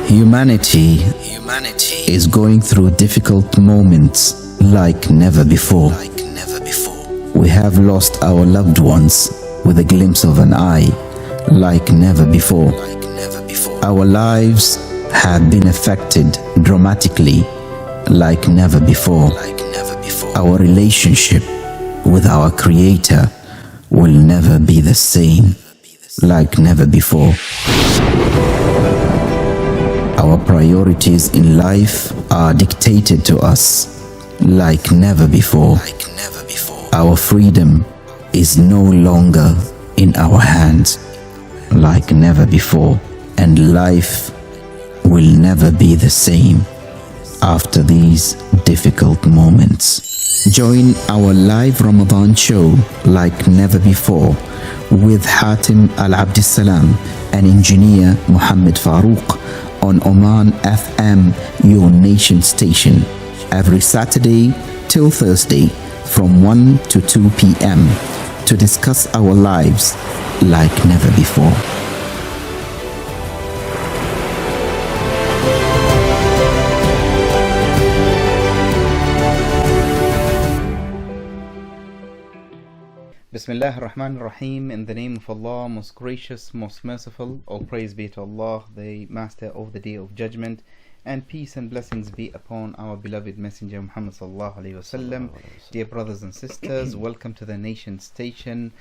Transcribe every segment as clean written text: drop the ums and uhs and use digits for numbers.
Humanity is going through difficult moments like never before. We have lost our loved ones with a glimpse of an eye like never before. Our lives have been affected dramatically like never before. Our relationship with our Creator will never be the same like never before. Our priorities in life are dictated to us like never before. Our freedom is no longer in our hands like never before. And life will never be the same after these difficult moments. Join our live Ramadan show like never before with Hatim Al-Abdissalam and engineer Muhammad Farooq on Oman FM, your nation station, every Saturday till Thursday from 1 to 2 p.m. to discuss our lives like never before. Bismillah ar-Rahman ar-Rahim. In the name of Allah, most gracious, most merciful. All praise be to Allah, the Master of the Day of Judgment, and peace and blessings be upon our beloved Messenger Muhammad sallallahu alaihi wasallam. Dear brothers and sisters, welcome to the Nation Station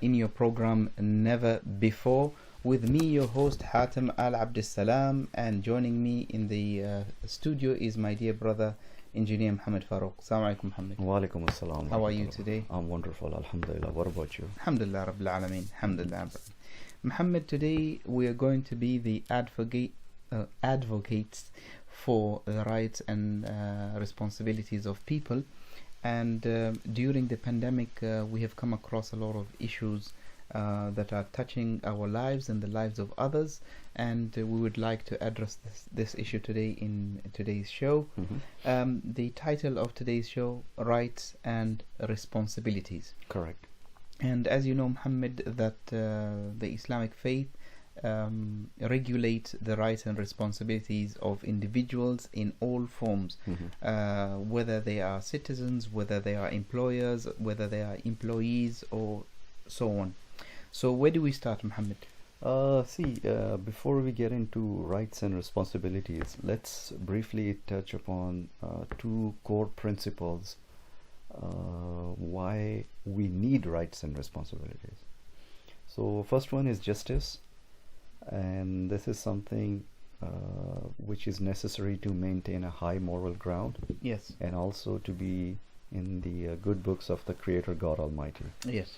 in your program Never Before. With me, your host Hatim Al-Abdissalam, and joining me in the studio is my dear brother Engineer Muhammad Farooq. Assalamu alaikum, Muhammad. Wa alaikum assalam. How are you today? I'm wonderful, alhamdulillah. What about you? Alhamdulillah Rabbil Alameen. Alhamdulillah. Muhammad, today we are going to be the advocates for the rights and responsibilities of people. And during the pandemic, we have come across a lot of issues that are touching our lives and the lives of others, and we would like to address this issue today in today's show. The title of today's show, Rights and Responsibilities. Correct. And as you know, Muhammad, that the Islamic faith regulates the rights and responsibilities of individuals in all forms, whether they are citizens, whether they are employers, whether they are employees, or so on. So where do we start, Muhammad? Before we get into rights and responsibilities, let's briefly touch upon two core principles why we need rights and responsibilities. So first one is justice, and this is something which is necessary to maintain a high moral ground. Yes. And also to be in the good books of the Creator God Almighty. Yes.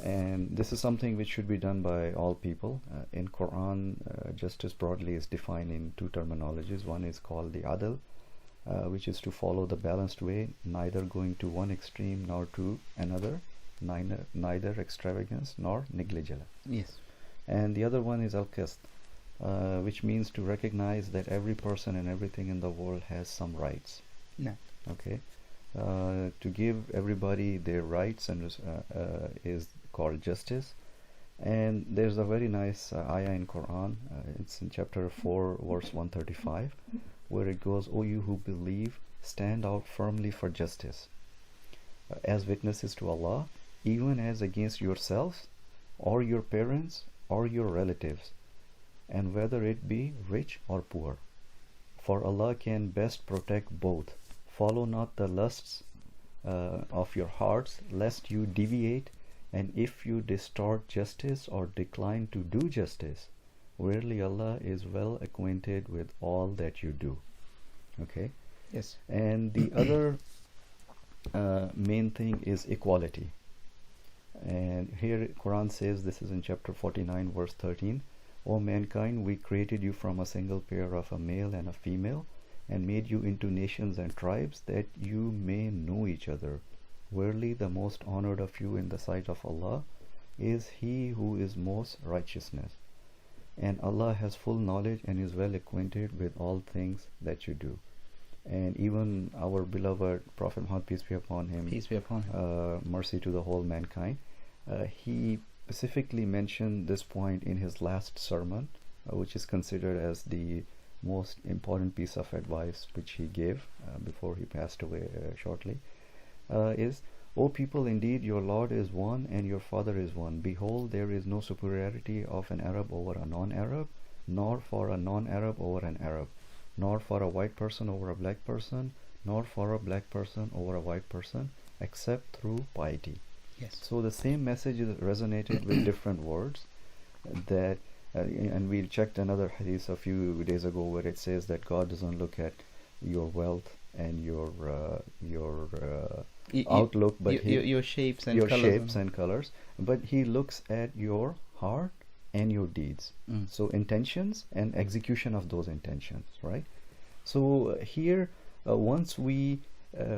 And this is something which should be done by all people. In Quran, justice broadly is defined in two terminologies. One is called the adl, which is to follow the balanced way, neither going to one extreme nor to another, neither extravagance nor negligence. Yes. And the other one is al-qist, which means to recognize that every person and everything in the world has some rights. No. Okay. To give everybody their rights and is called justice. And there's a very nice ayah in Quran. It's in chapter 4 verse 135, where it goes, "O you who believe, stand out firmly for justice as witnesses to Allah, even as against yourselves or your parents or your relatives, and whether it be rich or poor, for Allah can best protect both. Follow not the lusts of your hearts, lest you deviate, and if you distort justice or decline to do justice, verily Allah is well acquainted with all that you do." Okay. Yes. And the other main thing is equality. And here Quran says, this is in chapter 49 verse 13, "O mankind, we created you from a single pair of a male and a female, and made you into nations and tribes, that you may know each other. Verily the most honored of you in the sight of Allah is he who is most righteousness. And Allah has full knowledge and is well acquainted with all things that you do." And even our beloved Prophet Muhammad, peace be upon him, mercy to the whole mankind, he specifically mentioned this point in his last sermon, which is considered as the most important piece of advice which he gave before he passed away shortly is, O people, indeed your Lord is one and your Father is one. Behold, there is no superiority of an Arab over a non-Arab, nor for a non-Arab over an Arab, nor for a white person over a black person, nor for a black person over a white person, except through piety. Yes. So the same message is resonated with different words. That and we checked another hadith a few days ago where it says that God doesn't look at your wealth and your outlook, but your shapes and your colors shapes and colors, but He looks at your heart and your deeds. So intentions and execution of those intentions, right? So here, once we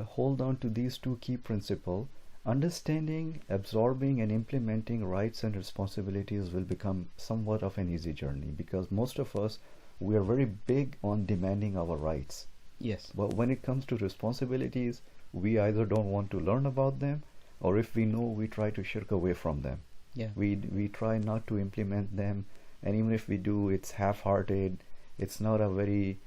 hold on to these two key principles, understanding, absorbing and implementing rights and responsibilities will become somewhat of an easy journey, because most of us, we are very big on demanding our rights. Yes. But when it comes to responsibilities, we either don't want to learn about them, or if we know, we try to shirk away from them. Yeah. We try not to implement them, and even if we do, it's half-hearted. It's not a very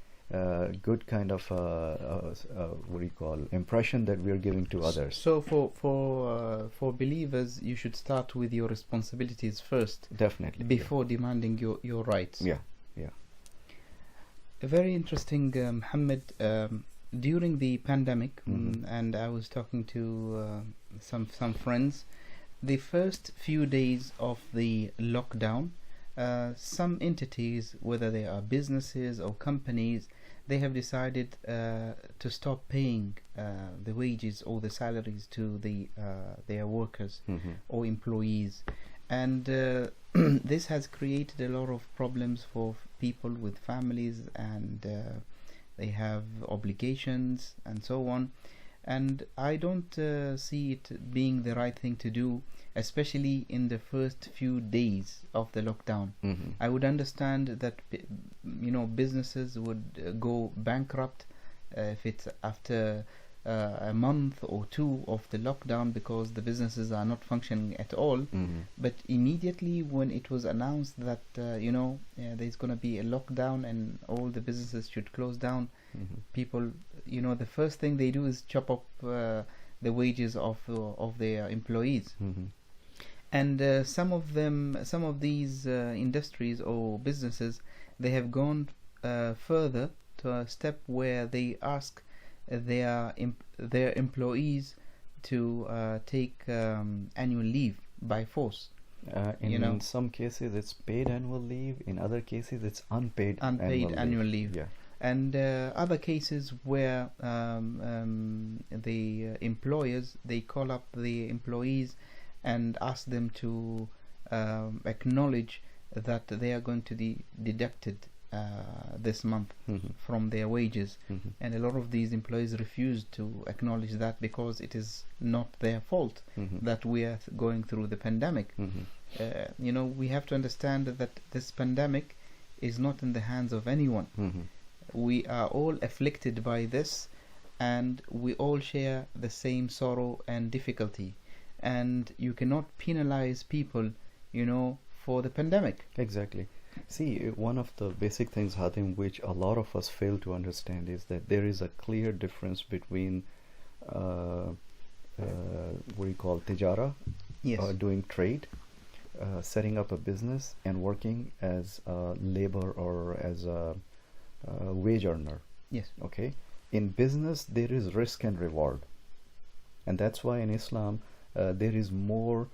good kind of what do you call, impression that we are giving to others. So for believers, you should start with your responsibilities first, Definitely. before demanding your rights. Yeah. Very interesting, Muhammad. During the pandemic, and I was talking to some friends, the first few days of the lockdown, some entities, whether they are businesses or companies, they have decided to stop paying the wages or the salaries to their workers or employees, and this has created a lot of problems for people with families, and they have obligations and so on. And I don't see it being the right thing to do, especially in the first few days of the lockdown. I would understand that businesses would go bankrupt if it's after a month or two of the lockdown, because the businesses are not functioning at all. But immediately when it was announced that there's going to be a lockdown and all the businesses should close down, people, the first thing they do is chop up the wages of their employees. And some of these industries or businesses, they have gone further to a step where they ask their employees to take annual leave by force. In some cases it's paid annual leave, in other cases it's unpaid annual leave. Yeah. And other cases where the employers, they call up the employees and ask them to acknowledge that they are going to be deducted this month from their wages. And a lot of these employees refuse to acknowledge that, because it is not their fault that we are going through the pandemic. We have to understand that this pandemic is not in the hands of anyone. We are all afflicted by this, and we all share the same sorrow and difficulty, and you cannot penalize people for the pandemic. Exactly. See, one of the basic things, Hatim, which a lot of us fail to understand, is that there is a clear difference between what do you call tijara, Yes. doing trade, setting up a business, and working as a labor or as a wage earner. Yes. Okay. In business, there is risk and reward, and that's why in Islam there is more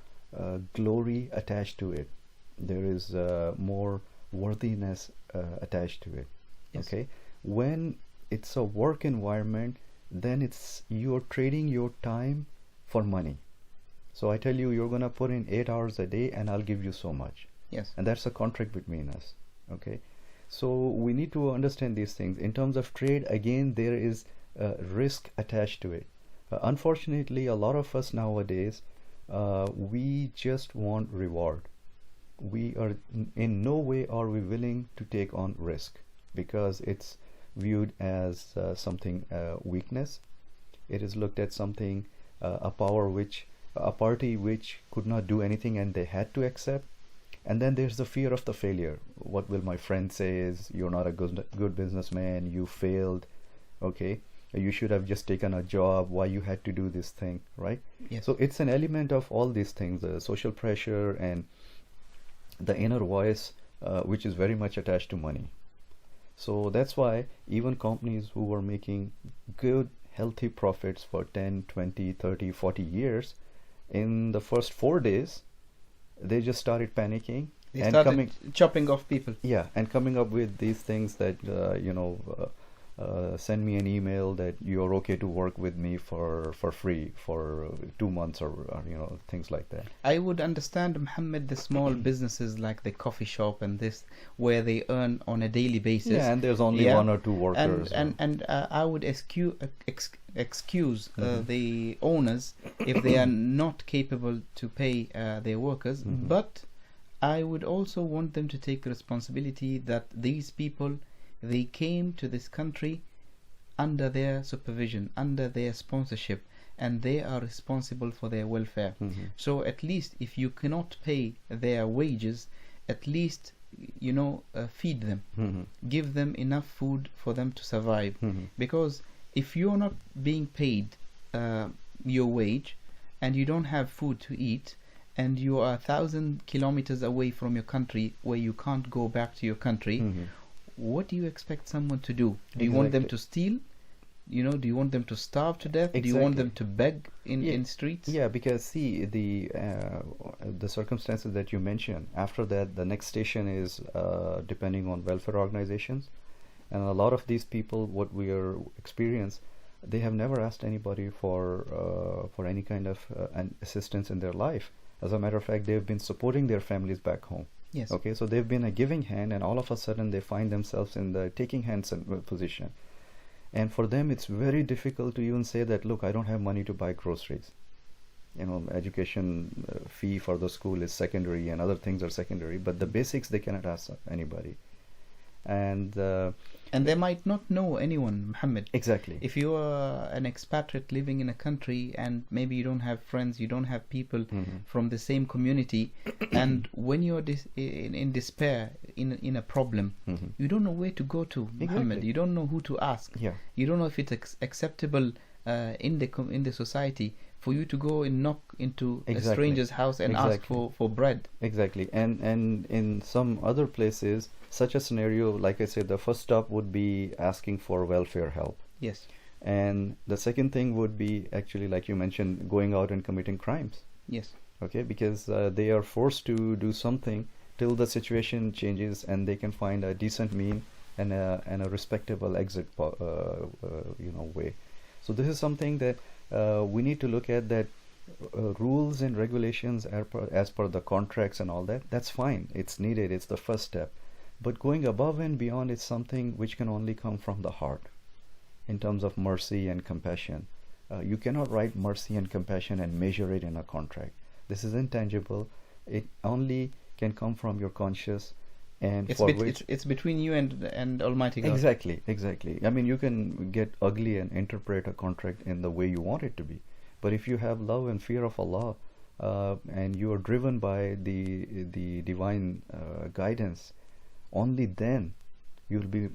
glory attached to it. There is more worthiness attached to it. Yes. Okay. When it's a work environment, then it's you're trading your time for money. So I tell you, you're gonna put in 8 hours a day, and I'll give you so much. Yes. And that's a contract between us. Okay. So we need to understand these things. In terms of trade, again, there is risk attached to it. Unfortunately, a lot of us nowadays, we just want reward. We are in no way are we willing to take on risk, because it's viewed as something weakness. It is looked at something a party which could not do anything and they had to accept. And then there's the fear of the failure. What will my friend say is, you're not a good businessman, you failed, okay? You should have just taken a job, why you had to do this thing, right? Yes. So it's an element of all these things, the social pressure and the inner voice, which is very much attached to money. So that's why even companies who were making good, healthy profits for 10, 20, 30, 40 years, in the first 4 days, they just started panicking. They and started chopping off people. Yeah, and coming up with these things that, send me an email that you're okay to work with me for free for 2 months or things like that. I would understand, Muhammad, the small businesses like the coffee shop and this, where they earn on a daily basis. Yeah, and there's only 1 or 2 workers. And I would excuse the owners if they are not capable to pay their workers. But I would also want them to take responsibility that these people, they came to this country under their supervision, under their sponsorship, and they are responsible for their welfare. So at least if you cannot pay their wages, at least feed them, give them enough food for them to survive. Because if you're not being paid your wage and you don't have food to eat, and you are 1,000 kilometers away from your country where you can't go back to your country, what do you expect someone to do? Do you want them to steal? Do you want them to starve to death? Do you want them to beg in streets? Yeah, because see, the circumstances that you mentioned, after that the next station is depending on welfare organizations. And a lot of these people, what we are experience, they have never asked anybody for any kind of an assistance in their life. As a matter of fact, they've been supporting their families back home. Yes. Okay, so they've been a giving hand, and all of a sudden they find themselves in the taking hands position. And for them, it's very difficult to even say that, look, I don't have money to buy groceries. Education fee for the school is secondary, and other things are secondary, but the basics they cannot ask anybody. And they might not know anyone, Muhammad. Exactly. If you are an expatriate living in a country and maybe you don't have friends, you don't have people from the same community, and when you're in despair, in a problem, you don't know where to go to, Muhammad. You don't know who to ask. Yeah. You don't know if it's acceptable in the society for you to go and knock into a stranger's house and ask for bread. Exactly. And in some other places, such a scenario, like I said, the first stop would be asking for welfare help. Yes. And the second thing would be, actually, like you mentioned, going out and committing crimes. Yes. Okay, because they are forced to do something till the situation changes and they can find a decent mean and a respectable exit way. So this is something that we need to look at, that rules and regulations as per the contracts and all that. That's fine. It's needed. It's the first step. But going above and beyond is something which can only come from the heart in terms of mercy and compassion. You cannot write mercy and compassion and measure it in a contract. This is intangible. It only can come from your conscious, and it's between you and Almighty God. Exactly. I mean, you can get ugly and interpret a contract in the way you want it to be, but if you have love and fear of Allah, and you are driven by the divine guidance, only then you'll be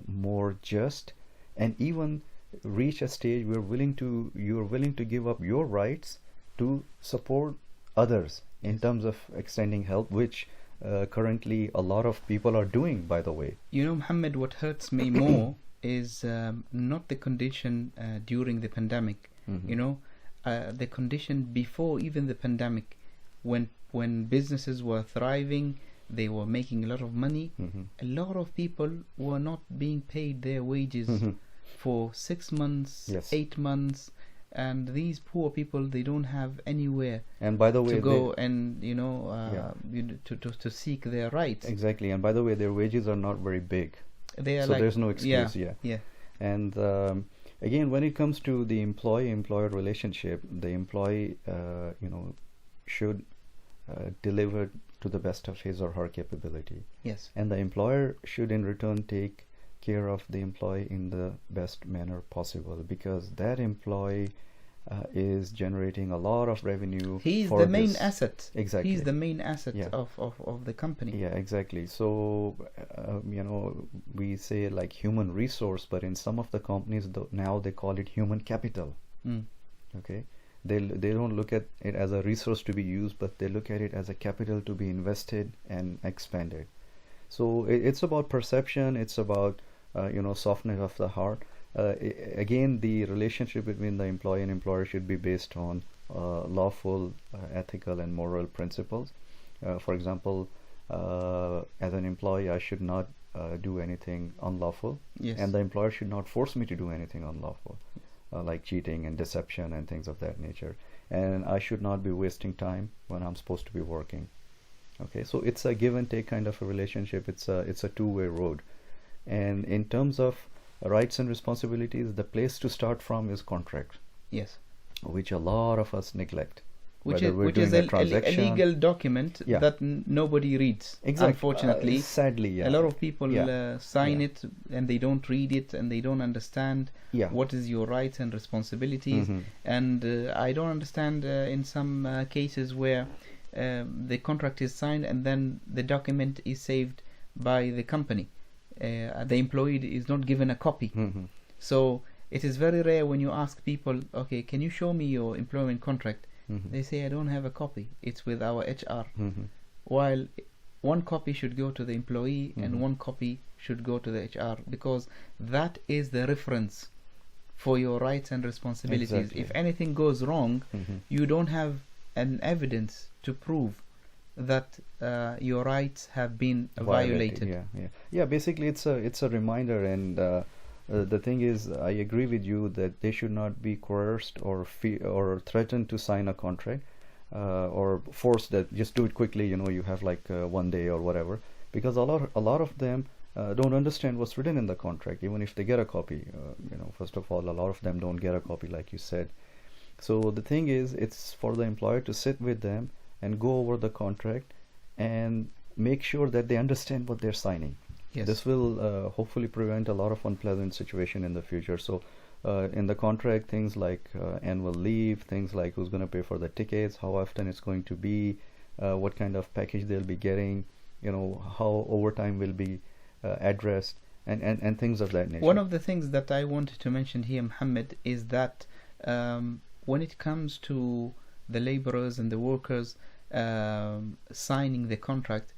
more just, and even reach a stage where you're willing to give up your rights to support others in terms of extending help, which currently a lot of people are doing, by the way. Muhammad, what hurts me more is not the condition during the pandemic. The condition before even the pandemic, when businesses were thriving, they were making a lot of money. A lot of people were not being paid their wages for 6 months, 8 months, and these poor people, they don't have anywhere and by the way to go and to seek their rights. Exactly. And by the way, their wages are not very big, so there's no excuse. And again, when it comes to the employee-employer relationship, the employee should deliver to the best of his or her capability. Yes. And the employer should in return take care of the employee in the best manner possible, because that employee is generating a lot of revenue. He's for the main this. asset. Exactly. He's the main asset Yeah. of the company. Yeah, exactly. So, we say like human resource, but in some of the companies now they call it human capital. Mm. Okay, they don't look at it as a resource to be used, but they look at it as a capital to be invested and expanded. So it's about perception. It's about softness of the heart. Again, the relationship between the employee and employer should be based on lawful, ethical, and moral principles. For example, as an employee, I should not do anything unlawful, Yes. and the employer should not force me to do anything unlawful, like cheating and deception and things of that nature. And I should not be wasting time when I'm supposed to be working. Okay, so it's a give and take kind of a relationship. It's a two-way road. And in terms of rights and responsibilities, the place to start from is contract, Yes. which a lot of us neglect. Which Whether is we're which doing is a transaction. a legal document Yeah. that nobody reads. Exactly. Unfortunately, Sadly, yeah. a lot of people Yeah. sign Yeah. it and they don't read it and they don't understand Yeah. what is your rights and responsibilities. Mhm. And I don't understand in some cases where the contract is signed and then the document is saved by the company. The employee is not given a copy. Mhm. So it is very rare when you ask people, okay, can you show me your employment contract? Mhm. They say, I don't have a copy. It's with our HR. Mhm. While one copy should go to the employee Mhm. and one copy should go to the HR, because that is the reference for your rights and responsibilities. Exactly. If anything goes wrong, Mhm. you don't have an evidence to prove that your rights have been violated. Yeah. Basically, it's a reminder, and the thing is, I agree with you that they should not be coerced or threatened to sign a contract, or forced that just do it quickly. You have like 1 day or whatever, because a lot of them don't understand what's written in the contract, even if they get a copy. First of all, a lot of them don't get a copy, like you said. So the thing is, it's for the employer to sit with them and go over the contract and make sure that they understand what they're signing. Yes. This will hopefully prevent a lot of unpleasant situation in the future. So in the contract, things like annual leave, things like who's going to pay for the tickets, how often it's going to be, what kind of package they'll be getting, how overtime will be addressed, and things of that nature. One of the things that I wanted to mention here, Muhammad, is that when it comes to the laborers and the workers signing the contract,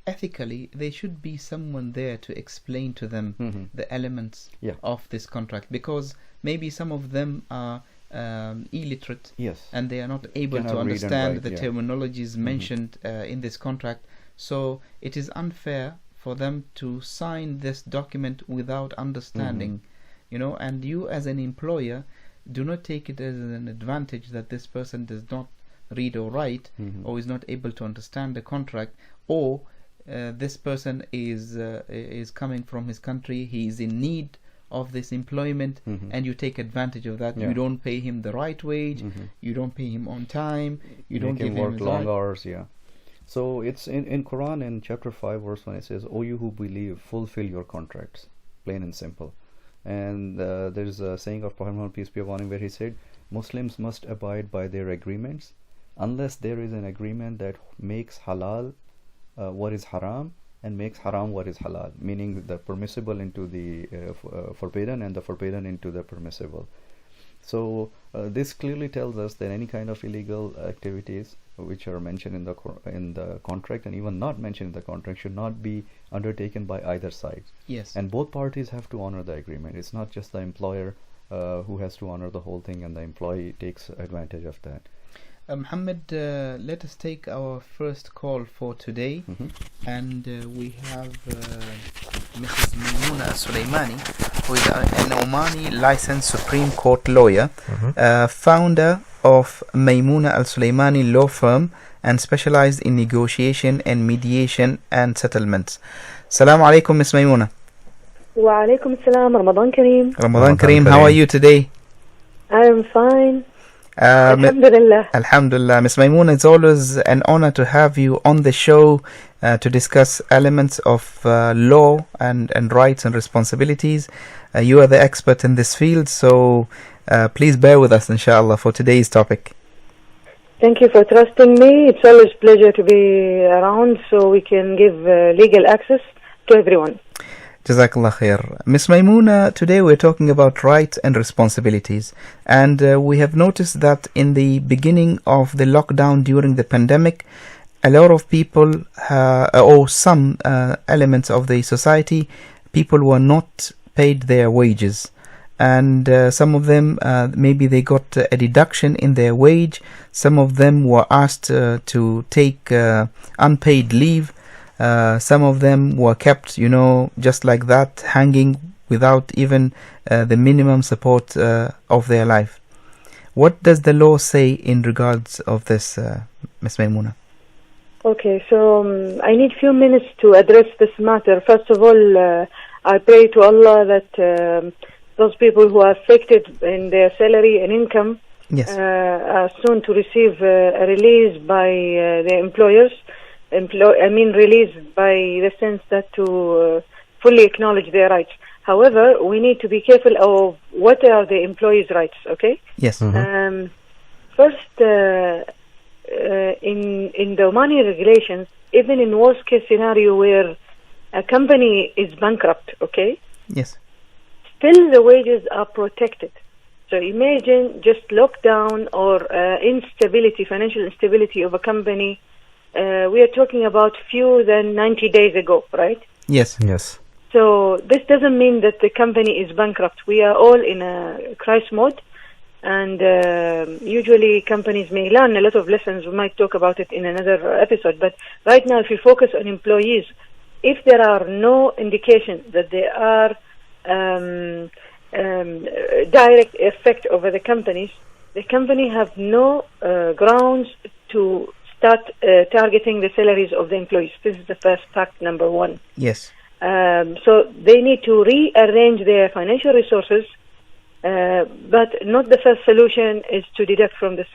ethically there should be someone there to explain to them Mhm. the elements Yeah. of this contract, because maybe some of them are illiterate Yes. and they are not able Cannot to read and understand write, the yeah. terminologies mentioned in this contract. So it is unfair for them to sign this document without understanding, and you as an employer do not take it as an advantage that this person does not read or write, Mhm. or is not able to understand the contract, or this person is coming from his country, he is in need of this employment, Mhm. and you take advantage of that. Yeah. You don't pay him the right wage, Mhm. you don't pay him on time, you don't Make give him him work his long right. hours. Yeah. So it's in Quran, in chapter 5 verse 1, it says, "O you who believe, fulfill your contracts," plain and simple. And there's a saying of Prophet Muhammad, peace be upon him, where he said, Muslims must abide by their agreements unless there is an agreement that makes halal what is haram and makes haram what is halal, meaning the permissible into the forbidden and the forbidden into the permissible. So this clearly tells us that any kind of illegal activities which are mentioned in the contract, and even not mentioned in the contract, should not be undertaken by either side. Yes. And both parties have to honor the agreement. It's not just the employer who has to honor the whole thing, and the employee takes advantage of that. Muhammad, let us take our first call for today. Mhm. And we have Mrs. Maimouna Suleimani, who is an Omani licensed Supreme Court lawyer, founder of Maimouna Al Suleimani Law Firm, and specialized in negotiation and mediation and settlements. Assalamu alaikum, Ms. Maimouna. Wa alaikum salam. Ramadan Kareem. Ramadan Kareem, how are you today? I am fine. Alhamdulillah. Alhamdulillah. Ms. Maimouna, it's always an honor to have you on the show to discuss elements of law and rights and responsibilities. You are the expert in this field, so please bear with us, inshallah, for today's topic. Thank you for trusting me. It's always a pleasure to be around so we can give legal access to everyone. Jazakallah khair. Miss Maimuna, today we're talking about rights and responsibilities. And we have noticed that in the beginning of the lockdown during the pandemic, a lot of people, or some elements of the society, people were not paid their wages. And some of them, maybe they got a deduction in their wage. Some of them were asked to take unpaid leave. Some of them were kept, just like that, hanging without even the minimum support of their life. What does the law say in regards of this, Ms. Maimuna? Okay, so I need a few minutes to address this matter. First of all, I pray to Allah that those people who are affected in their salary and income yes. Are soon to receive a release by their employers. Release by the sense that to fully acknowledge their rights. However, we need to be careful of what are the employees' rights, okay? Yes. Mm-hmm. First, in the money regulations, even in worst case scenario where a company is bankrupt, okay? Yes. Still the wages are protected. So imagine just lockdown or instability, financial instability of a company. We are talking about fewer than 90 days ago, right? Yes. Yes. So this doesn't mean that the company is bankrupt. We are all in a crisis mode, and usually companies may learn a lot of lessons. We might talk about it in another episode. But right now, if you focus on employees, if there are no indications that there are direct effect over the companies, the company have no grounds to start targeting the salaries of the employees. This is the first fact, number one. Yes. So they need to rearrange their financial resources, but not the first solution is to deduct from the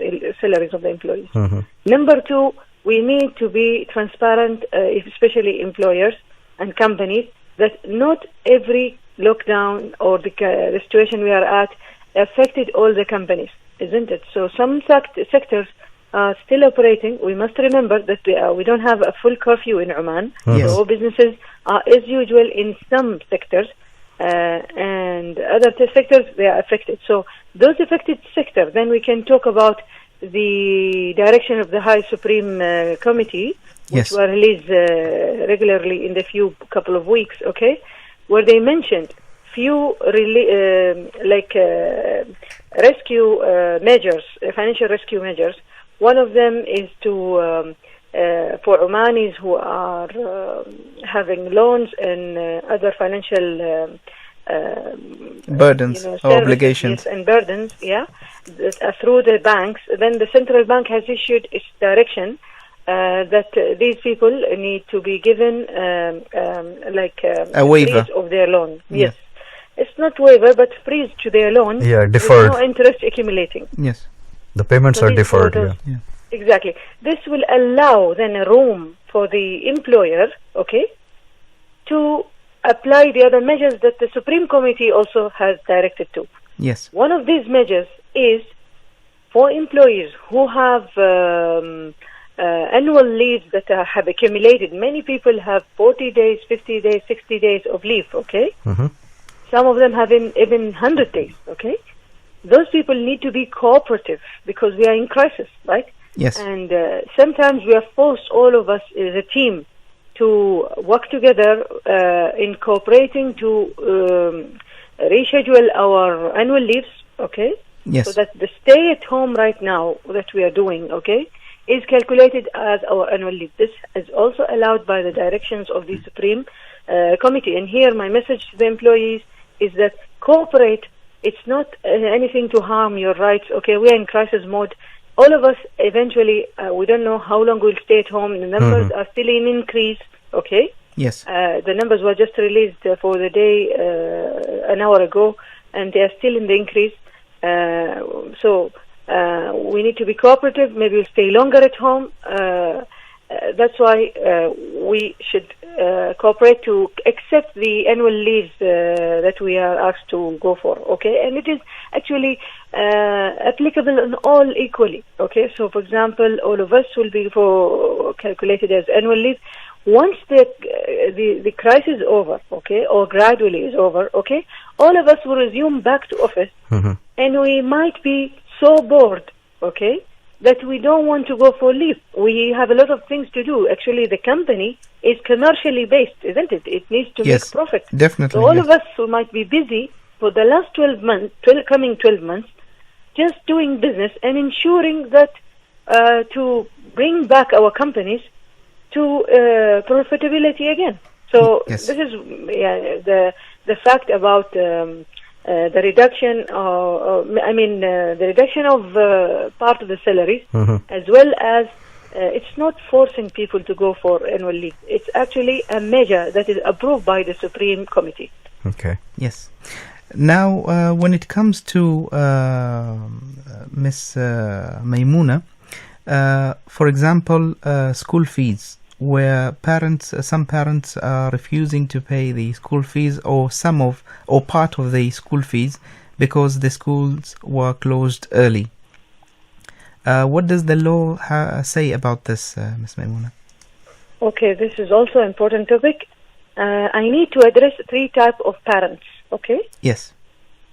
salaries of the employees. Mm-hmm. Number two, we need to be transparent, especially employers and companies, that not every lockdown or the situation we are at affected all the companies, isn't it? So some sectors are still operating. We must remember that we don't have a full curfew in Oman. Yes. So businesses are as usual in some sectors, and other sectors they are affected. So those affected sectors, then we can talk about the direction of the High Supreme Committee, which yes. were released regularly in the couple of weeks, okay, where they mentioned few rescue measures, financial rescue measures. One of them is to for Omanis who are having loans and other financial burdens or obligations. Yes, and burdens, through the banks. Then the central bank has issued its direction that these people need to be given a waiver of their loan. Yeah. Yes, it's not waiver, but freeze to their loan. Yeah, deferred. With no interest accumulating. Yes. The payments are deferred. Yeah. Exactly. This will allow then a room for the employer, okay, to apply the other measures that the Supreme Committee also has directed to. Yes. One of these measures is for employees who have annual leaves that have accumulated. Many people have 40 days, 50 days, 60 days of leave, okay? Mm-hmm. Some of them have even 100 days, okay? Those people need to be cooperative because we are in crisis, right? Yes. And sometimes we are forced, all of us as a team, to work together in cooperating to reschedule our annual leaves, okay? Yes. So that the stay at home right now that we are doing, okay, is calculated as our annual leave. This is also allowed by the directions of the Supreme Committee. And here my message to the employees is that cooperate. It's not anything to harm your rights, okay? We are in crisis mode. All of us eventually, we don't know how long we'll stay at home. The numbers are still in increase, okay? Yes. The numbers were just released for the day an hour ago, and they are still in the increase. So we need to be cooperative. Maybe we'll stay longer at home. That's why we should cooperate to accept the annual leaves that we are asked to go for, okay? And it is actually applicable on all equally, okay? So, for example, all of us will be calculated as annual leave. Once the crisis is over, okay, or gradually is over, okay, all of us will resume back to office, and we might be so bored, okay, that we don't want to go for leave. We have a lot of things to do. Actually, the company is commercially based, isn't it? It needs to make profit. Definitely. So all of us who might be busy for the last 12 months, coming 12 months, just doing business and ensuring that to bring back our companies to profitability again. So this is the fact about the reduction, the reduction of part of the salaries, as well as it's not forcing people to go for annual leave. It's actually a measure that is approved by the Supreme Committee. Okay. Yes. Now, when it comes to Miss Maimuna, for example, school fees, where some parents are refusing to pay the school fees or part of the school fees because the schools were closed early. What does the law say about this, Ms. Maimuna? Okay, this is also an important topic. I need to address 3 types of parents, okay? Yes.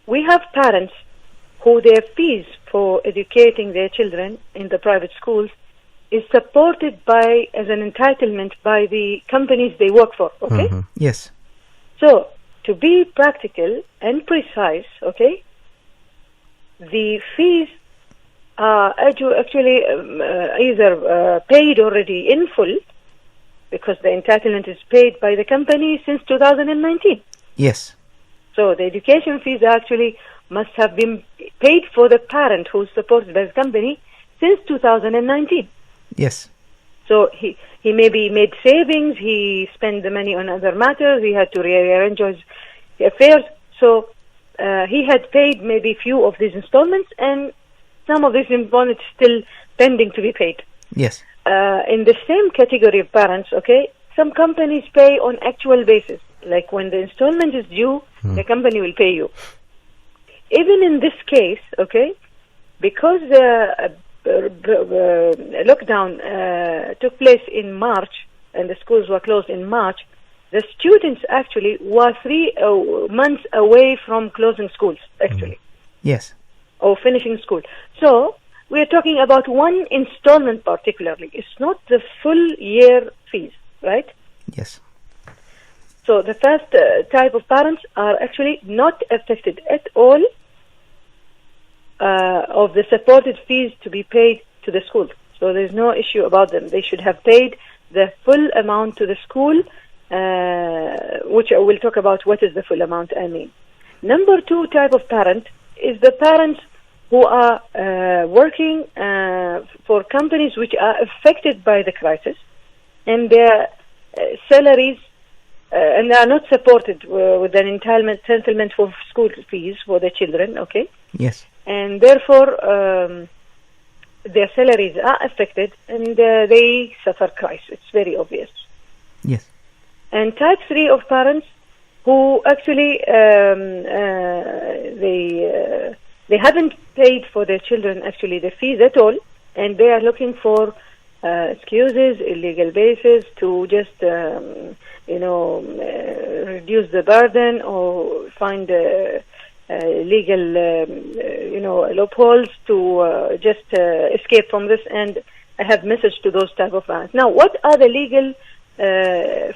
We have parents who their fees for educating their children in the private schools is supported as an entitlement by the companies they work for, okay? Yes. So, to be practical and precise, okay, the fees are actually either paid already in full, because the entitlement is paid by the company since 2019. Yes. So, the education fees actually must have been paid for the parent who's supported by the company since 2019. Yes. So he maybe made savings, he spent the money on other matters, he had to rearrange his affairs. So he had paid maybe few of these installments, and some of these installments still pending to be paid. Yes. In the same category of parents, okay, some companies pay on actual basis. Like when the installment is due, the company will pay you. Even in this case, okay, because the lockdown took place in March and the schools were closed in March, the students actually were 3 months away from closing schools, actually. Yes. Or finishing school. So, we are talking about one installment particularly. It's not the full year fees, right? Yes. So, the first type of parents are actually not affected at all of the supported fees to be paid to the school. So there's no issue about them. They should have paid the full amount to the school, which I will talk about what is the full amount I mean. Number 2 type of parent is the parents who are working for companies which are affected by the crisis, and their salaries and they are not supported with an entitlement for school fees for their children, okay? Yes. And therefore, their salaries are affected and they suffer crisis. It's very obvious. Yes. And type 3 of parents who actually they haven't paid for their children actually the fees at all, and they are looking for excuses, illegal basis to just reduce the burden or find legal loopholes to just escape from this. And I have message to those type of parents. Now, what are the legal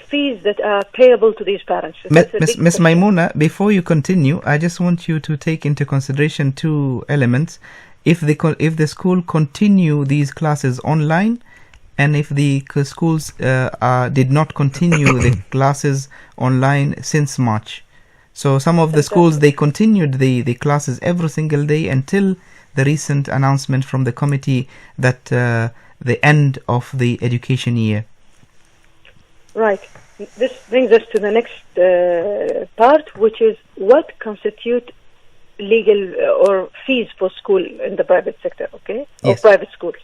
fees that are payable to these parents? Ms. Maimuna, before you continue, I just want you to take into consideration 2 elements. If the school continue these classes online, and if the schools did not continue the classes online since March. So some of the schools, they continued the classes every single day until the recent announcement from the committee that the end of the education year. Right. This brings us to the next part, which is what constitute legal or fees for school in the private sector, okay? Yes. Or private schools.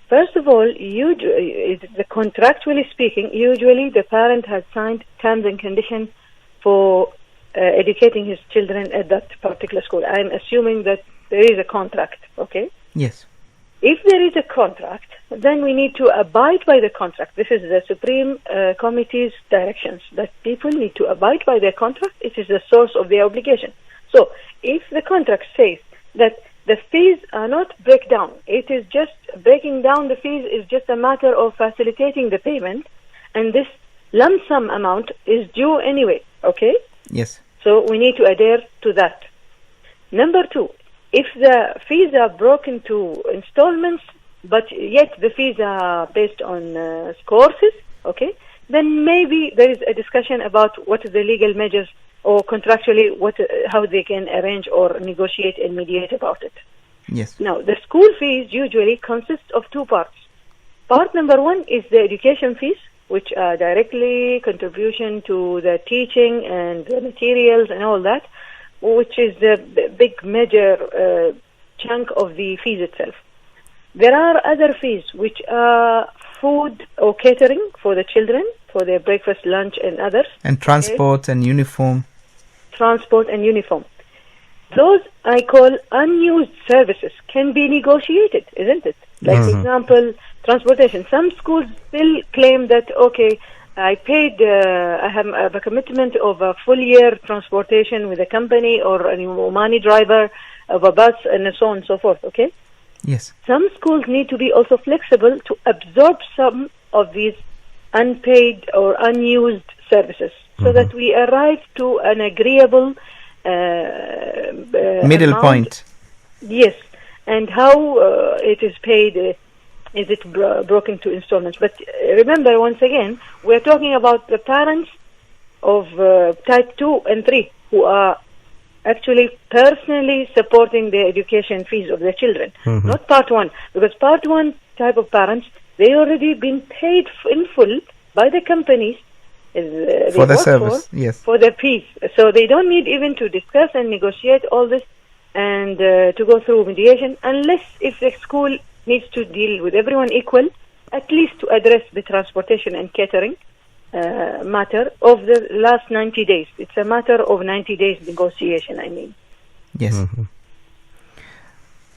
First of all, contractually speaking, usually the parent has signed terms and conditions for educating his children at that particular school. I'm assuming that there is a contract, okay? Yes. If there is a contract, then we need to abide by the contract. This is the Supreme Committee's directions, that people need to abide by their contract. It is the source of their obligation. So, if the contract says that the fees are not breakdown, it is just breaking down the fees is just a matter of facilitating the payment, and this lump sum amount is due anyway, okay? Yes. So, we need to adhere to that. Number two, if the fees are broken to installments, but yet the fees are based on courses, okay, then maybe there is a discussion about what is the legal measures or contractually how they can arrange or negotiate and mediate about it. Yes. Now, the school fees usually consist of two parts. Part number one is the education fees, which are directly contribution to the teaching and the materials and all that, which is the big major chunk of the fees itself. There are other fees which are food or catering for the children, for their breakfast, lunch and others. And transport and uniform. Transport and uniform. Those I call unused services can be negotiated, isn't it? Like, for example, transportation. Some schools still claim that, okay, I paid, I have a commitment of a full year transportation with a company or a Omani driver of a bus and so on and so forth, okay? Yes. Some schools need to be also flexible to absorb some of these unpaid or unused services so that we arrive to an agreeable middle amount. Point. Yes, and how it is paid, is it broken to installments? But remember, once again, we're talking about the parents of type 2 and 3 who are actually personally supporting the education fees of their children, not part 1. Because part 1 type of parents, they already been paid in full by the companies for the service, yes, for their fees. So they don't need even to discuss and negotiate all this and to go through mediation, unless if the school needs to deal with everyone equal, at least to address the transportation and catering matter of the last 90 days. It's a matter of 90 days negotiation, I mean. Yes.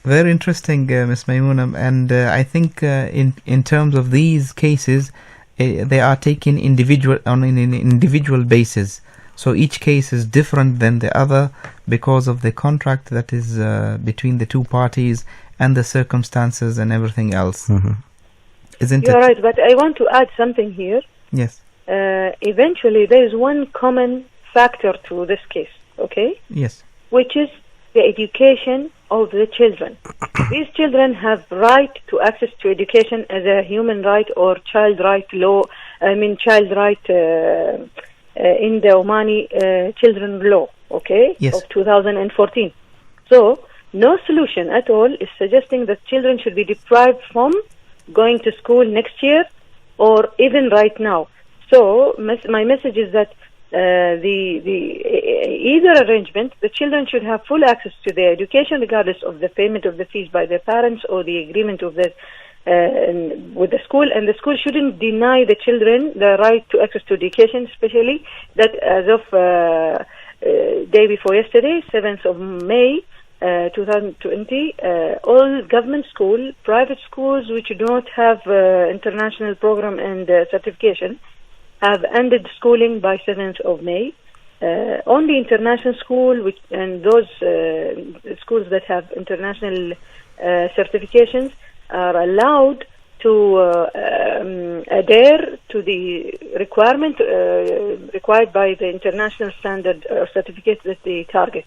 Very interesting, Ms. Maimouna. And I think in terms of these cases, they are taken on an individual basis. So each case is different than the other because of the contract that is between the two parties and the circumstances and everything else. Isn't it? You're right, but I want to add something here. Yes. Eventually, there is one common factor to this case, okay? Yes. Which is the education of the children. These children have right to access to education as a human right or child right law, child right in the Omani children law, okay, yes, of 2014. So, no solution at all is suggesting that children should be deprived from going to school next year or even right now. So, my message is that either arrangement, the children should have full access to their education regardless of the payment of the fees by their parents or the agreement of the with the school, and the school shouldn't deny the children the right to access to education, especially that as of day before yesterday, 7th of May 2020, all government school, private schools which do not have international program and certification have ended schooling by 7th of May. Only international school and those schools that have international certifications are allowed to adhere to the requirement required by the international standard certificate that they target.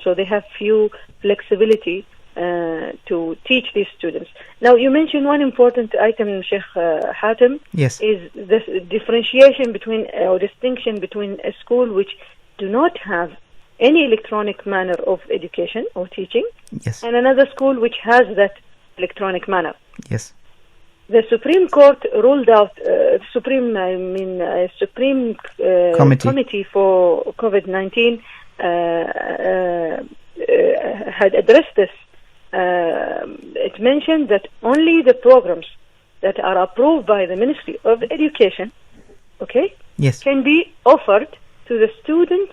So they have few flexibility to teach these students. Now, you mentioned one important item, Sheikh Hatem, yes, is this differentiation between or distinction between a school which do not have any electronic manner of education or teaching, yes, and another school which has that electronic manner. Yes. The Supreme Court ruled out Supreme Committee for COVID-19 had addressed this. It mentioned that only the programs that are approved by the Ministry of Education, okay, Yes. can be offered to the students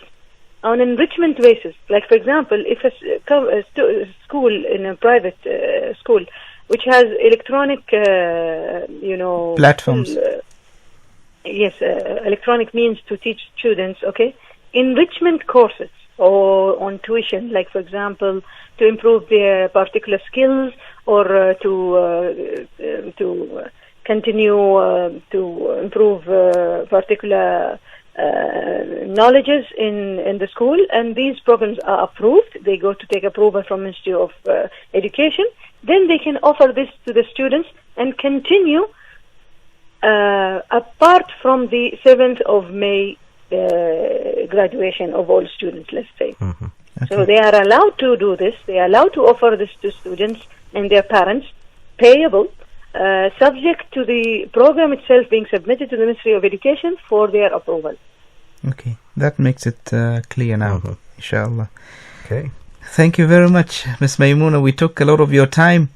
on enrichment basis. Like, for example, if a school in a private school which has electronic, Platforms. Electronic means to teach students, okay, enrichment courses or on tuition, like, for example, to improve their particular skills or to continue to improve particular knowledges in the school, and these programs are approved. They go to take approval from Ministry of Education. Then they can offer this to the students and continue apart from the 7th of May graduation of all students, let's say. Mm-hmm. Okay. So they are allowed to do this. They are allowed to offer this to students and their parents, payable, subject to the program itself being submitted to the Ministry of Education for their approval. Okay, that makes it clear now, Mhm. inshallah. Okay. Thank you very much, Miss Maimuna. We took a lot of your time.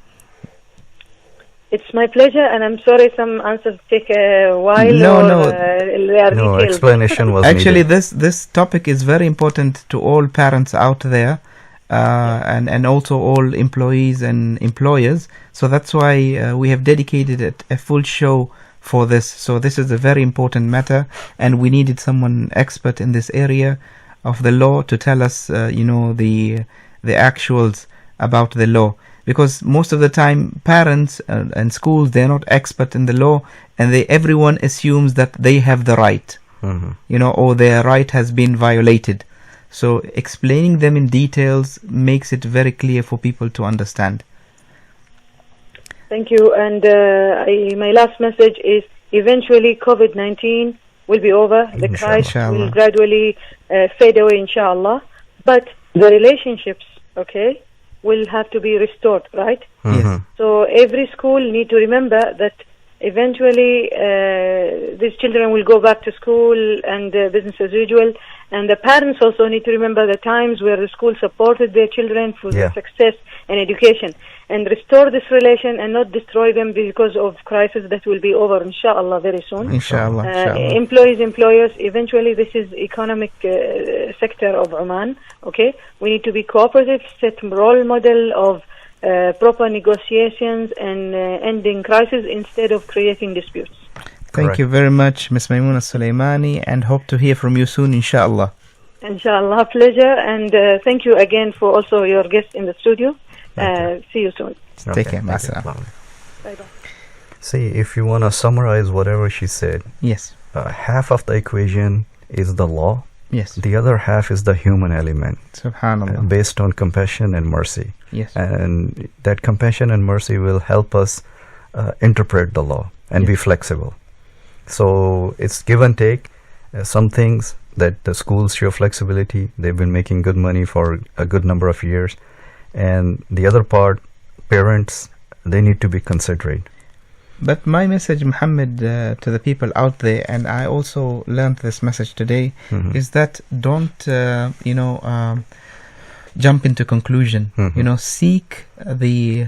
It's my pleasure, and I'm sorry some answers take a while. No. They are No, detailed. explanation was Actually, needed. this topic is very important to all parents out there, and also all employees and employers. So that's why we have dedicated a full show for this. So this is a very important matter, and we needed someone expert in this area of the law to tell us, the actuals about the law. Because most of the time, parents and schools, they're not expert in the law, and everyone assumes that they have the right, Mhm. or their right has been violated. So explaining them in details makes it very clear for people to understand. Thank you. And my last message is eventually COVID-19 will be over. The Inshallah. crisis will Inshallah. gradually fade away, inshallah. But the relationships, okay, will have to be restored, right? Mhm. So every school need to remember that eventually these children will go back to school and business as usual. And the parents also need to remember the times where the school supported their children for their Yeah. success and education, and restore this relation and not destroy them because of crisis that will be over, inshallah, very soon. Inshallah. Inshallah. Employees, employers, eventually this is economic sector of Oman, okay? We need to be cooperative, set role model of proper negotiations and ending crisis instead of creating disputes. Thank Correct. you very much, Miss Maimuna Sulaimani, and hope to hear from you soon, inshallah. Inshallah, pleasure, and thank you again for also your guest in the studio. See you soon. Take care. thank you. Masala. Bye-bye. See, if you want to summarize whatever she said, Yes. half of the equation is the law, Yes. the other half is the human element, Subhanallah. based on compassion and mercy. Yes. And that compassion and mercy will help us interpret the law and be flexible. So it's give and take. Some things that the schools show flexibility, they've been making good money for a good number of years. And the other part, parents, they need to be considerate. But my message, Muhammad, to the people out there, and I also learned this message today, Mhm. is that don't, jump into conclusion. Mhm. Seek the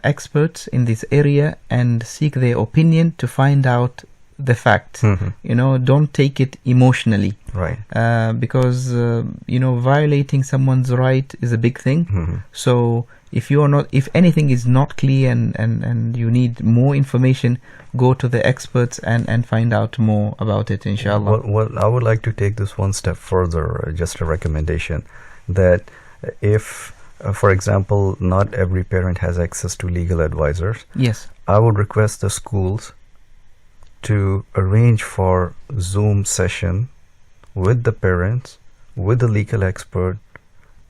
experts in this area and seek their opinion to find out the facts. Mhm. Don't take it emotionally, Right. because violating someone's right is a big thing. Mhm. So if anything is not clear and you need more information, go to the experts and find out more about it, inshallah. What I would like to take this one step further, just a recommendation, that if, for example, not every parent has access to legal advisors, Yes. I would request the schools to arrange for Zoom session with the parents, with the legal expert,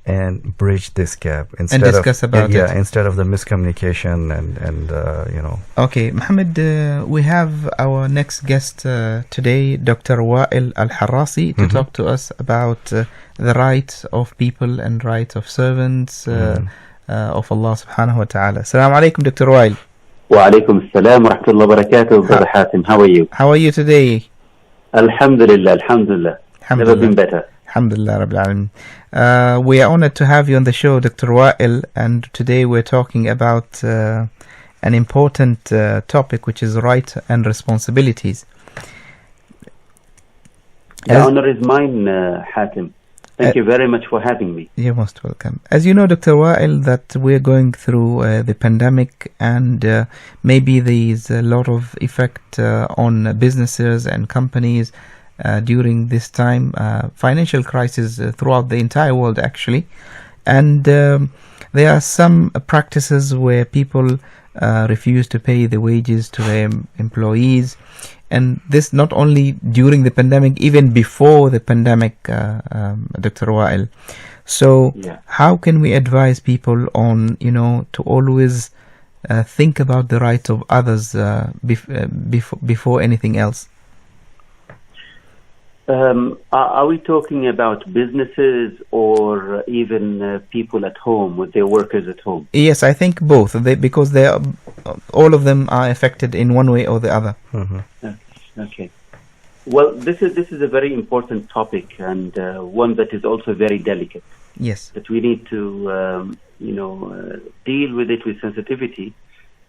and bridge this gap instead discuss of about it. instead of the miscommunication and Okay, Mohammed, we have our next guest today, Dr. Wael Al-Harasi, to talk to us about the rights of people and rights of servants of Allah subhanahu wa ta'ala. Assalamu alaikum, Dr. Wael. وعليكم السلام ورحمة الله وبركاته. Brother Hatim, how are you? How are you today? Alhamdulillah, Alhamdulillah. Never been better. Alhamdulillah Rabbil Alameen. We are honored to have you on the show, Dr. Wael, and today we're talking about an important topic, which is rights and responsibilities. The honor is mine, Hatim. Thank you very much for having me. You're most welcome. As you know, Dr. Wael, that we're going through the pandemic, and maybe there's a lot of effect on businesses and companies during this time, financial crisis throughout the entire world, actually. And there are some practices where people refuse to pay the wages to their employees. And this not only during the pandemic, even before the pandemic, Dr. Wael. So how can we advise people on, to always think about the rights of others before anything else? Are we talking about businesses or even people at home, with their workers at home? Yes, I think both, because all of them are affected in one way or the other. Okay. Well, this is a very important topic, and one that is also very delicate. Yes. That we need to, deal with it with sensitivity,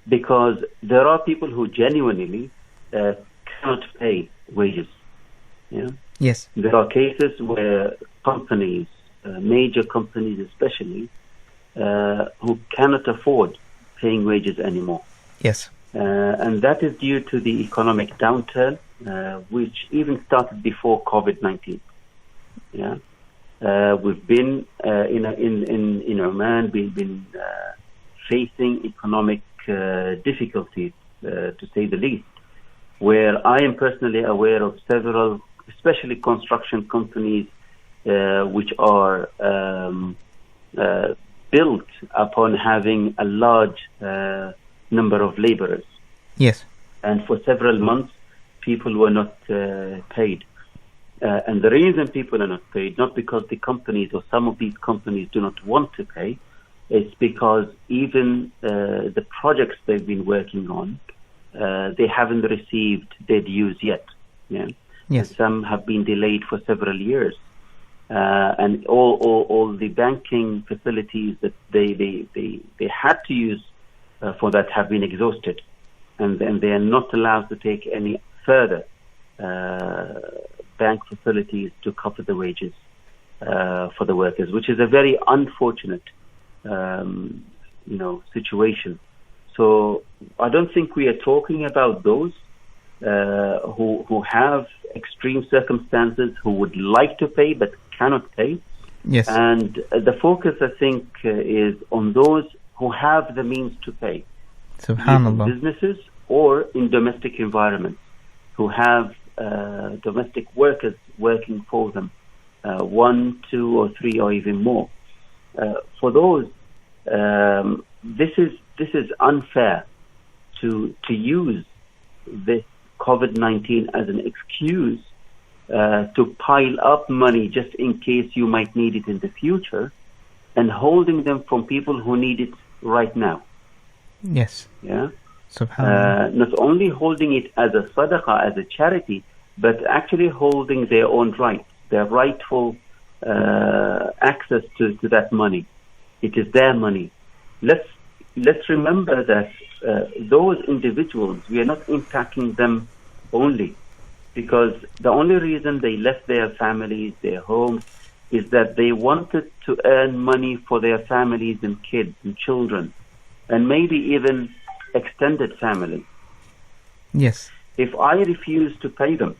because there are people who genuinely cannot pay wages. Yeah. Yes. There are cases where companies, major companies especially, who cannot afford paying wages anymore. Yes. And that is due to the economic downturn, which even started before COVID-19. Yeah. We've been in Oman, we've been facing economic difficulties, to say the least, where I am personally aware of several, especially construction companies, which are built upon having a large number of laborers. Yes. And for several months, people were not paid. And the reason people are not paid, not because the companies or some of these companies do not want to pay, it's because even the projects they've been working on, they haven't received their dues yet. Yeah. Yes. And some have been delayed for several years, and all the banking facilities that they had to use for that have been exhausted, and they are not allowed to take any further bank facilities to cover the wages for the workers, which is a very unfortunate situation. So I don't think we are talking about those who have extreme circumstances, who would like to pay but cannot pay. Yes. And the focus, I think, is on those who have the means to pay. Subhanallah. Businesses or in domestic environments, who have domestic workers working for them, 1, 2, or 3, or even more. For those, this is unfair to use this COVID-19 as an excuse to pile up money just in case you might need it in the future, and holding them from people who need it right now. Yes. Yeah. Subhanallah. Not only holding it as a sadaqah, as a charity, but actually holding their own rights, their rightful access to that money. It is their money. Let's remember that those individuals, we are not impacting them only, because the only reason they left their families, their homes, is that they wanted to earn money for their families and kids and children, and maybe even extended family. Yes. If I refuse to pay them,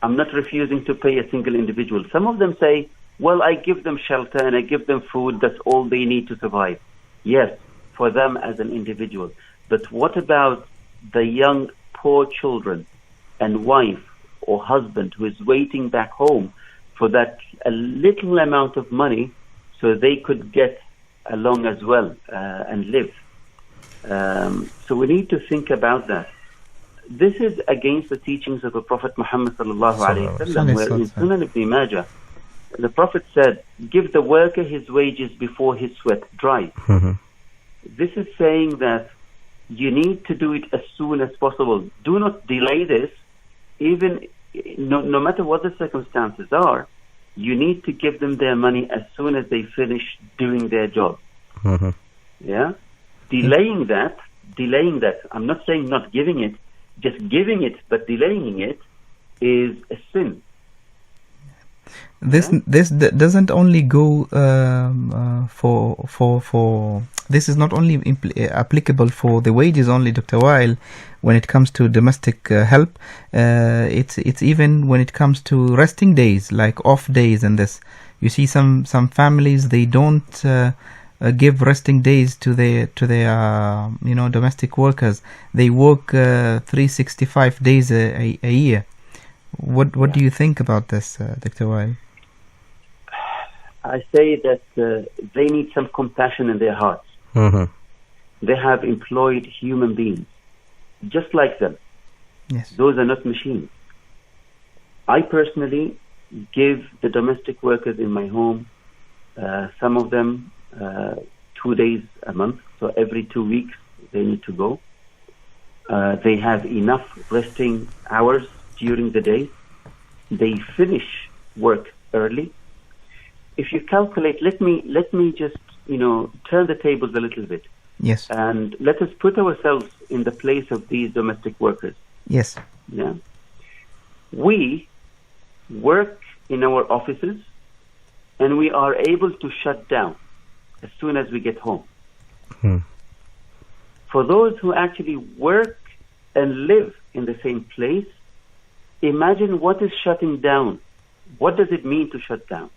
I'm not refusing to pay a single individual. Some of them say, well, I give them shelter and I give them food, that's all they need to survive. Yes, for them as an individual. But what about the young, poor children and wife or husband who is waiting back home for that a little amount of money so they could get along as well and live? So we need to think about that. This is against the teachings of the Prophet Muhammad sallallahu alaihi wasallam, where in Sunan ibn Majah, the Prophet said, give the worker his wages before his sweat dries. This is saying that you need to do it as soon as possible. Do not delay this, even no matter what the circumstances are. You need to give them their money as soon as they finish doing their job. Yeah, delaying that delaying that, I'm not saying not giving it, just giving it but delaying it is a sin. This doesn't only go for this is not only applicable for the wages only, Dr. Weil. When it comes to domestic help, it's even when it comes to resting days, like off days, and this. You see some families, they don't give resting days to their domestic workers. They work 365 days a year. What do you think about this, Dr. Weil? I say that they need some compassion in their hearts. Mm-hmm. They have employed human beings, just like them. Yes. Those are not machines. I personally give the domestic workers in my home, some of them 2 days a month, so every 2 weeks they need to go. They have enough resting hours during the day. They finish work early. If you calculate, let me just turn the tables a little bit. Yes. And let us put ourselves in the place of these domestic workers. Yes. Yeah. We work in our offices and we are able to shut down as soon as we get home. For those who actually work and live in the same place, imagine what is shutting down. What does it mean to shut down?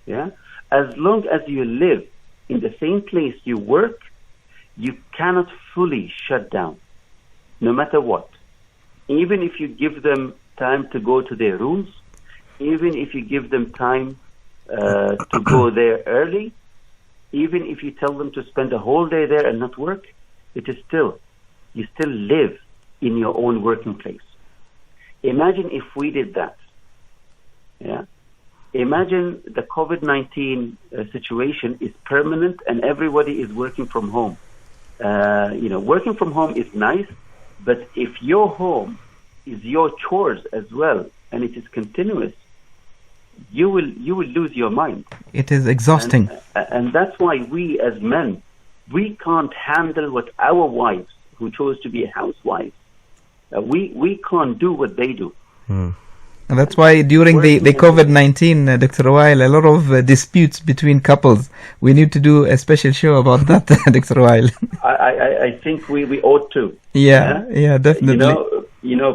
Yeah. As long as you live in the same place you work, you cannot fully shut down, no matter what. Even if you give them time to go to their rooms, even if you give them time to go there early, even if you tell them to spend a whole day there and not work, it is still, you still live in your own working place. Imagine if we did that. Yeah. Imagine the COVID-19 situation is permanent and everybody is working from home. Working from home is nice, but if your home is your chores as well and it is continuous, you will lose your mind. It is exhausting. And that's why we as men, we can't handle what our wives, who chose to be housewives, we can't do what they do. And that's why during the COVID-19, Dr. Weil, a lot of disputes between couples. We need to do a special show about that, Dr. Weil. I think we ought to. Yeah, definitely.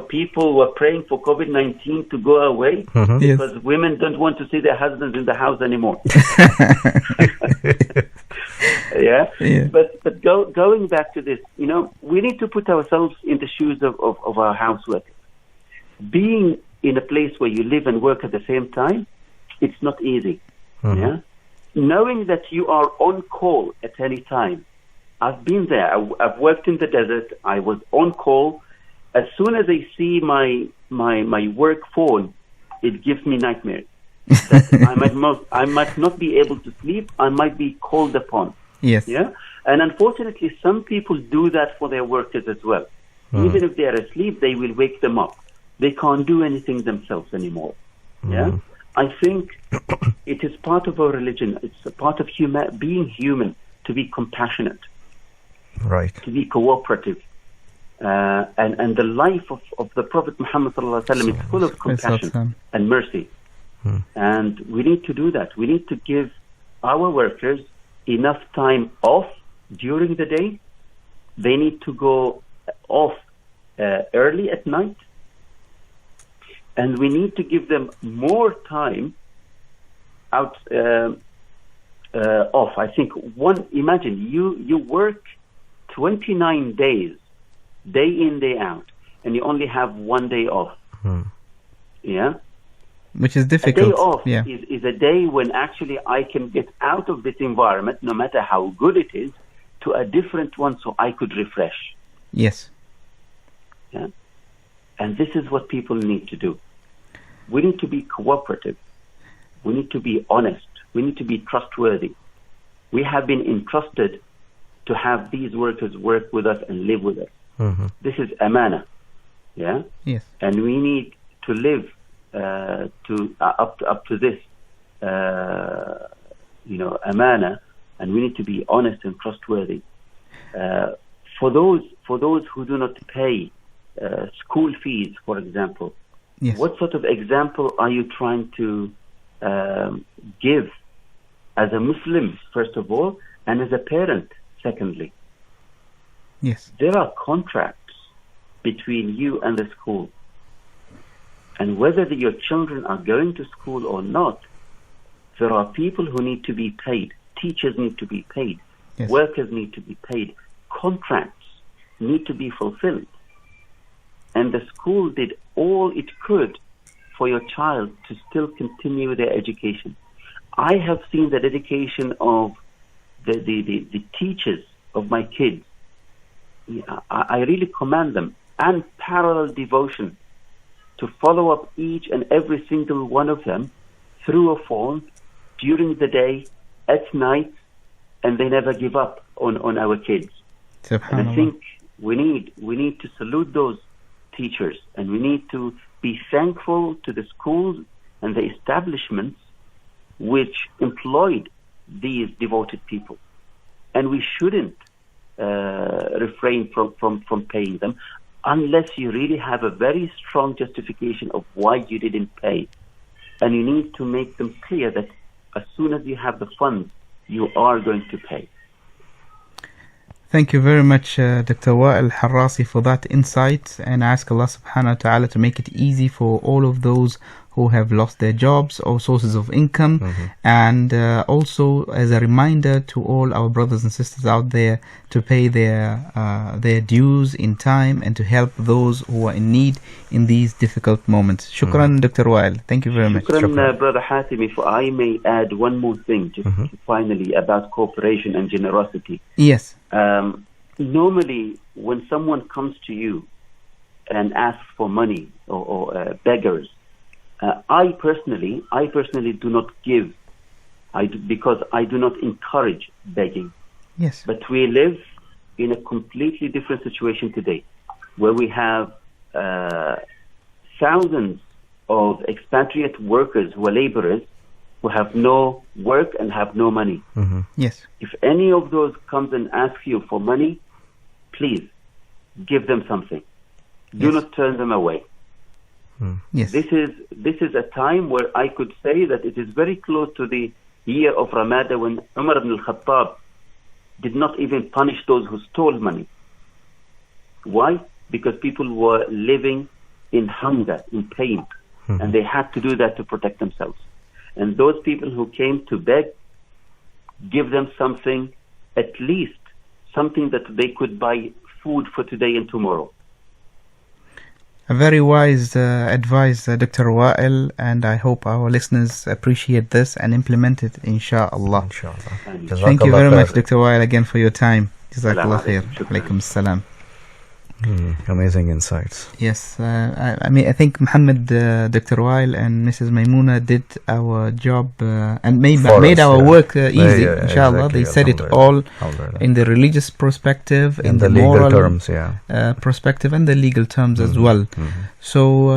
People were praying for COVID-19 to go away because women don't want to see their husbands in the house anymore. Yeah. But going back to this, we need to put ourselves in the shoes of our housework. Being in a place where you live and work at the same time, it's not easy. Yeah. Knowing that you are on call at any time. I've been there. I've worked in the desert. I was on call. As soon as I see my work phone, it gives me nightmares. I might not be able to sleep. I might be called upon. Yes. Yeah. And unfortunately, some people do that for their workers as well. Even if they are asleep, they will wake them up. They can't do anything themselves anymore. Yeah. I think it is part of our religion. It's a part of being human, to be compassionate, right? To be cooperative. And the life of the Prophet Muhammad ﷺ is full of compassion and mercy. And we need to do that. We need to give our workers enough time off during the day. They need to go off early at night. And we need to give them more time out off. I think imagine you work 29 days, day in, day out, and you only have 1 day off. Yeah? Which is difficult. A day off is a day when actually I can get out of this environment, no matter how good it is, to a different one so I could refresh. Yes. Yeah? And this is what people need to do. We need to be cooperative. We need to be honest. We need to be trustworthy. We have been entrusted to have these workers work with us and live with us. This is amana. Yeah? Yes. And we need to live up to this amana, and we need to be honest and trustworthy. for those who do not pay school fees, for example, Yes. what sort of example are you trying to give as a Muslim, first of all, and as a parent, secondly? Yes. There are contracts between you and the school. And whether your children are going to school or not, there are people who need to be paid. Teachers need to be paid. Yes. Workers need to be paid. Contracts need to be fulfilled. And the school did all it could for your child to still continue their education. I have seen the dedication of the teachers of my kids. I really commend them, and parallel devotion to follow up each and every single one of them through a phone, during the day, at night, and they never give up on our kids. And I think we need to salute those teachers, and we need to be thankful to the schools and the establishments which employed these devoted people. And we shouldn't refrain from paying them unless you really have a very strong justification of why you didn't pay. And you need to make them clear that as soon as you have the funds, you are going to pay. Thank you very much, Dr. Wa'il Harrasi, for that insight, and I ask Allah subhanahu wa ta'ala to make it easy for all of those who have lost their jobs or sources of income, and also as a reminder to all our brothers and sisters out there to pay their dues in time and to help those who are in need in these difficult moments. Shukran, Dr. Wa'il. Thank you very much. Shukran, Brother Hatim. If I may add one more thing, just finally, about cooperation and generosity. Yes. Normally, when someone comes to you and asks for money or beggars, I personally do not give, because I do not encourage begging. Yes. But we live in a completely different situation today, where we have thousands of expatriate workers who are laborers who have no work and have no money. Yes. If any of those comes and asks you for money, please give them something. Do not turn them away. Yes. This is a time where I could say that it is very close to the year of Ramadan, when Umar ibn al-Khattab did not even punish those who stole money. Why? Because people were living in hunger, in pain, and they had to do that to protect themselves. And those people who came to beg, give them something, at least something that they could buy food for today and tomorrow. A very wise advice, Dr. Wa'il, and I hope our listeners appreciate this and implement it, inshallah. Thank you very much, Dr. Wa'il, again for your time. Jazakallah khair. Alaykum salam. Amazing insights. Yes, I think Muhammad, Dr. Wa'il and Mrs. Maimuna did our job and made our work easy, inshallah. Exactly. They said it all in the religious perspective, in the legal moral terms, perspective, and the legal terms as well. So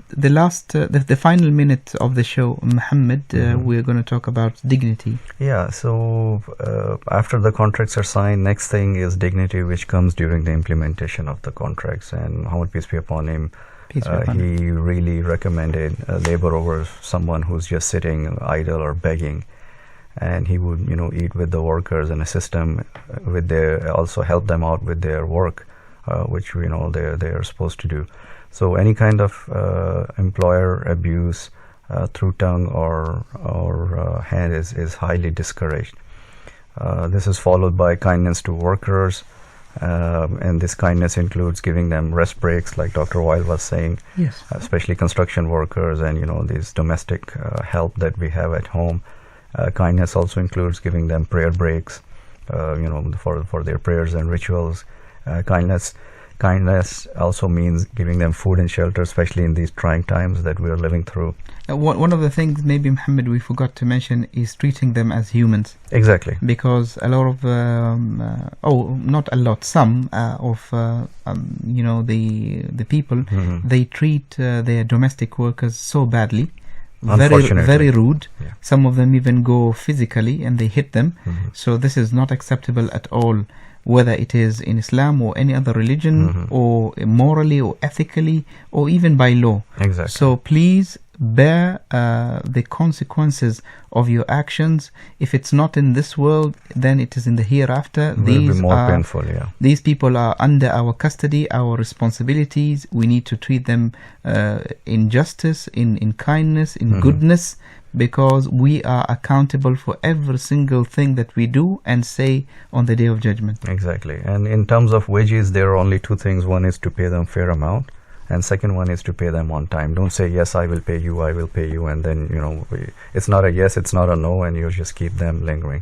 the final minute of the show, Muhammad, we're going to talk about dignity. Yeah, so after the contracts are signed, next thing is dignity, which comes during the implementation of the contracts. And Muhammad, peace be upon him, he really recommended labor over someone who's just sitting idle or begging. And he would, eat with the workers and assist them with also help them out with their work, which they're supposed to do. So any kind of employer abuse through tongue or hand is highly discouraged. This is followed by kindness to workers, and this kindness includes giving them rest breaks, like Dr. Wa'il was saying, yes, especially construction workers and these domestic help that we have at home. Kindness also includes giving them prayer breaks, for their prayers and rituals. Kindness also means giving them food and shelter, especially in these trying times that we are living through. One of the things, maybe, Muhammad, we forgot to mention is treating them as humans. Exactly. Because a lot of, not a lot, some of, the people, they treat their domestic workers so badly. Very rude. Yeah. Some of them even go physically and they hit them. So this is not acceptable at all. whether it is in Islam or any other religion, or morally or ethically, or even by law. Exactly. So please bear the consequences of your actions. If it's not in this world, then it is in the hereafter. Will be more painful, yeah. These people are under our custody, our responsibilities. We need to treat them in justice, in kindness, in goodness, because we are accountable for every single thing that we do and say on the Day of Judgment. Exactly. And in terms of wages, there are only two things. One is to pay them fair amount, and second one is to pay them on time. Don't say, yes, I will pay you, and then, it's not a yes, it's not a no, and you just keep them lingering.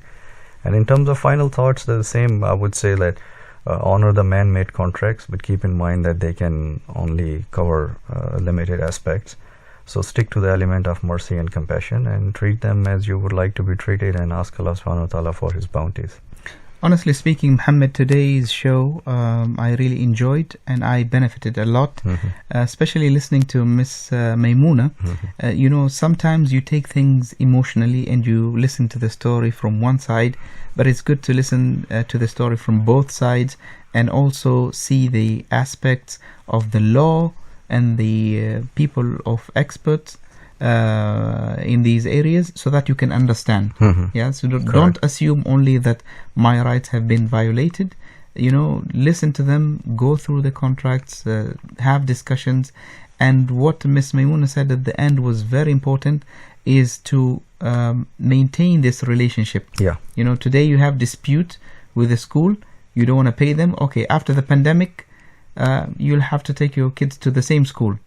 And in terms of final thoughts, the same, I would say that honor the man-made contracts, but keep in mind that they can only cover limited aspects. So stick to the element of mercy and compassion, and treat them as you would like to be treated, and ask Allah subhanahu wa ta'ala for His bounties. Honestly speaking, Muhammad, today's show I really enjoyed, and I benefited a lot, especially listening to Miss Maimuna. Sometimes you take things emotionally and you listen to the story from one side, but it's good to listen to the story from both sides, and also see the aspects of the law and the people of experts in these areas, so that you can understand. So don't assume only that my rights have been violated. Listen to them, go through the contracts, have discussions. And what Miss Maimuna said at the end was very important, is to maintain this relationship. Today you have dispute with the school, you don't want to pay them. Okay, after the pandemic, you'll have to take your kids to the same school.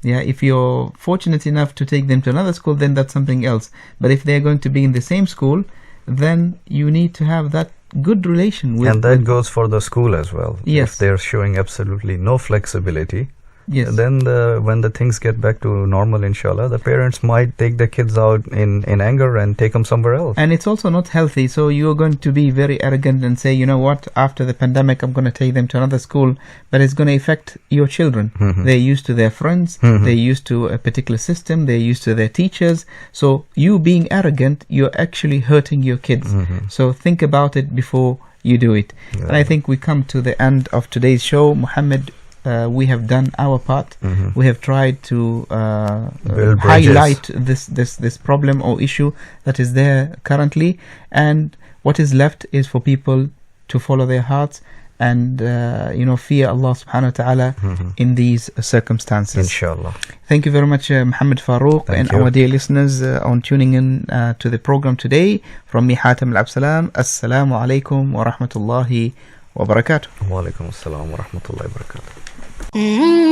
If you're fortunate enough to take them to another school, then that's something else. But if they're going to be in the same school, then you need to have that good relation with. And that goes for the school as well. Yes. If they're showing absolutely no flexibility, yes, then when the things get back to normal, inshallah, the parents might take the kids out in anger and take them somewhere else. And it's also not healthy. So you're going to be very arrogant and say, you know what, after the pandemic, I'm going to take them to another school, but it's going to affect your children. They're used to their friends, they're used to a particular system, they're used to their teachers. So you being arrogant, you're actually hurting your kids. So think about it before you do it. And I think we come to the end of today's show. Muhammad, we have done our part. We have tried to highlight this problem or issue that is there currently, and what is left is for people to follow their hearts and fear Allah subhanahu wa ta'ala in these circumstances. Inshallah. Thank you very much, Muhammad Farooq, and our dear listeners on tuning in to the program today. From me, Hatem Al-Absalam, Assalamu alaikum wa rahmatullahi wa barakatuh. Wa alaikum assalam wa rahmatullahi wa barakatuh. Mm-hmm.